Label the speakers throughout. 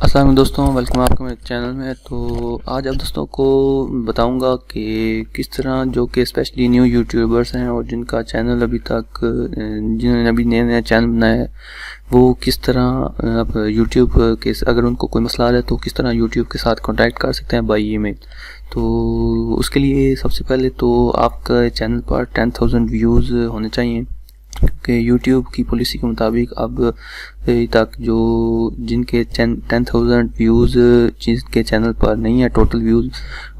Speaker 1: अस्सलाम वालेकुम दोस्तों, वेलकम आपका मेरे चैनल में। तो आज आप दोस्तों को बताऊंगा कि किस तरह जो कि स्पेशली न्यू यूट्यूबर्स हैं और जिनका चैनल अभी तक जिन्होंने अभी नया नया चैनल बनाया है, वो किस तरह अब यूट्यूब के अगर उनको कोई मसला आ रहा है तो किस तरह यूट्यूब के साथ कांटेक्ट कर सकते हैं बाई ईमेल। तो उसके लिए सबसे पहले तो आपका चैनल पर 10,000 व्यूज़ होने चाहिए, क्योंकि यूट्यूब की पॉलिसी के मुताबिक अब तक जो जिनके 10,000 व्यूज़ जिनके चैनल पर नहीं है टोटल व्यूज़,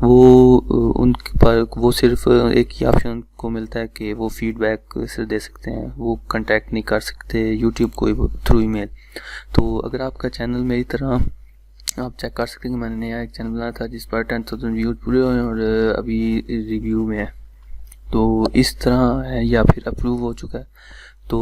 Speaker 1: वो उनके पर वो सिर्फ एक ही ऑप्शन को मिलता है कि वो फीडबैक सिर्फ दे सकते हैं, वो कांटेक्ट नहीं कर सकते यूट्यूब को थ्रू ईमेल। तो अगर आपका चैनल मेरी तरह आप चेक कर सकते हैं कि मैंने नया एक चैनल बनाया था जिस पर 10,000 व्यूज़ पूरे हुए और अभी रिव्यू में है, तो इस तरह है या फिर अप्रूव हो चुका है। तो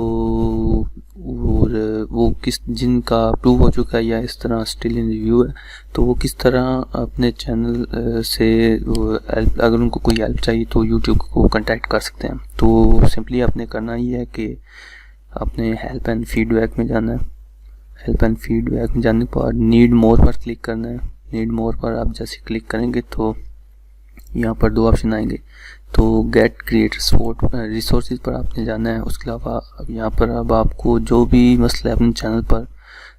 Speaker 1: और वो किस जिनका अप्रूव हो चुका है या इस तरह स्टिल इन रिव्यू है, तो वो किस तरह अपने चैनल से हेल्प, अगर उनको कोई हेल्प चाहिए तो यूट्यूब को कांटेक्ट कर सकते हैं। तो सिंपली आपने करना ही है कि आपने हेल्प एंड फीडबैक में जाना है। हेल्प एंड फीडबैक में जाने के बाद नीड मोर पर क्लिक करना है। नीड मोर पर आप जैसे क्लिक करेंगे तो यहाँ पर दो ऑप्शन आएंगे। तो गेट क्रिएटर सपोर्ट रिसोर्सेज पर आपने जाना है। उसके अलावा यहाँ पर अब आपको जो भी मसला है अपने चैनल पर,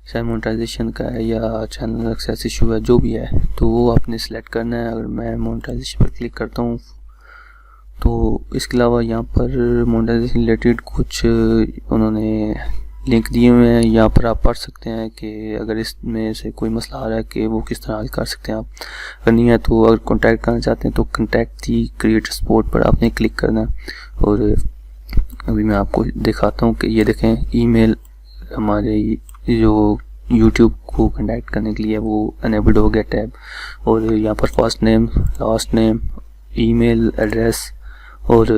Speaker 1: चाहे मोनेटाइजेशन का है या चैनल एक्सेस इशू है, जो भी है, तो वो आपने सेलेक्ट करना है। अगर मैं मोनेटाइजेशन पर क्लिक करता हूँ तो इसके अलावा यहाँ पर मोनेटाइजेशन रिलेटेड कुछ उन्होंने लिंक दिए हुए हैं, यहाँ पर आप पढ़ सकते हैं कि अगर इसमें से कोई मसला आ रहा है कि वो किस तरह हल कर सकते हैं आप। अगर नहीं है तो अगर कांटेक्ट करना चाहते हैं तो कांटेक्ट दी क्रिएटर सपोर्ट पर आपने क्लिक करना है। और अभी मैं आपको दिखाता हूँ कि ये देखें, ईमेल हमारे जो यूट्यूब को कांटेक्ट करने के लिए वो अनेबल्ड हो गया टैब। और यहाँ पर first name, last name, email address और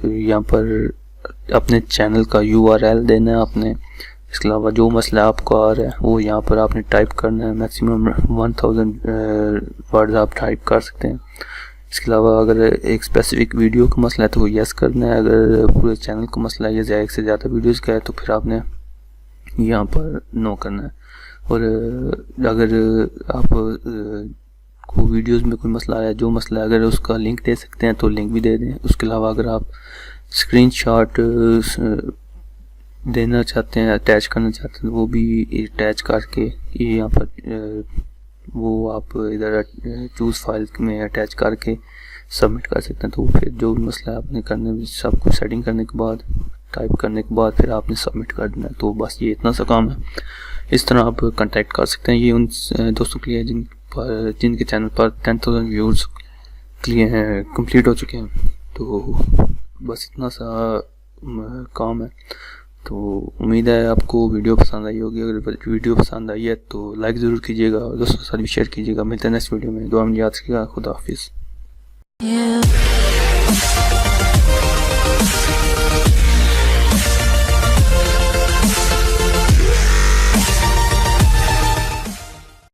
Speaker 1: यहाँ पर अपने चैनल का URL देना है आपने। इसके अलावा जो मसला आपको आ रहा है वो यहाँ पर आपने टाइप करना है। मैक्सिमम 1000 वर्ड्स आप टाइप कर सकते हैं। इसके अलावा अगर एक स्पेसिफिक वीडियो का मसला है तो वो यस करना है। अगर पूरे चैनल का मसला है या एक से ज़्यादा वीडियोज़ का है तो फिर आपने यहाँ पर नो करना है। और अगर आप को वीडियोस में कोई मसला आया, जो मसला अगर उसका लिंक दे सकते हैं तो लिंक भी दे दें। उसके अलावा अगर आप स्क्रीनशॉट देना चाहते हैं, अटैच करना चाहते हैं, वो भी अटैच करके ये यहाँ पर वो आप इधर चूज़ फाइल में अटैच करके सबमिट कर सकते हैं। तो फिर जो भी मसला आपने करने में सब कुछ सेटिंग करने के बाद, टाइप करने के बाद फिर आपने सबमिट कर देना है। तो बस ये इतना सा काम है। इस तरह आप कांटेक्ट कर सकते हैं। ये उन दोस्तों के लिए जिनके चैनल पर 10,000 व्यूज़ लिए हैं, कंप्लीट हो चुके हैं। तो बस इतना सा काम है। तो उम्मीद है आपको वीडियो पसंद आई होगी। अगर वीडियो पसंद आई है तो लाइक ज़रूर कीजिएगा और दोस्तों के साथ भी शेयर कीजिएगा। मिलते हैं नेक्स्ट वीडियो में। दुआ में याद रखिएगा। खुदा हाफिज़।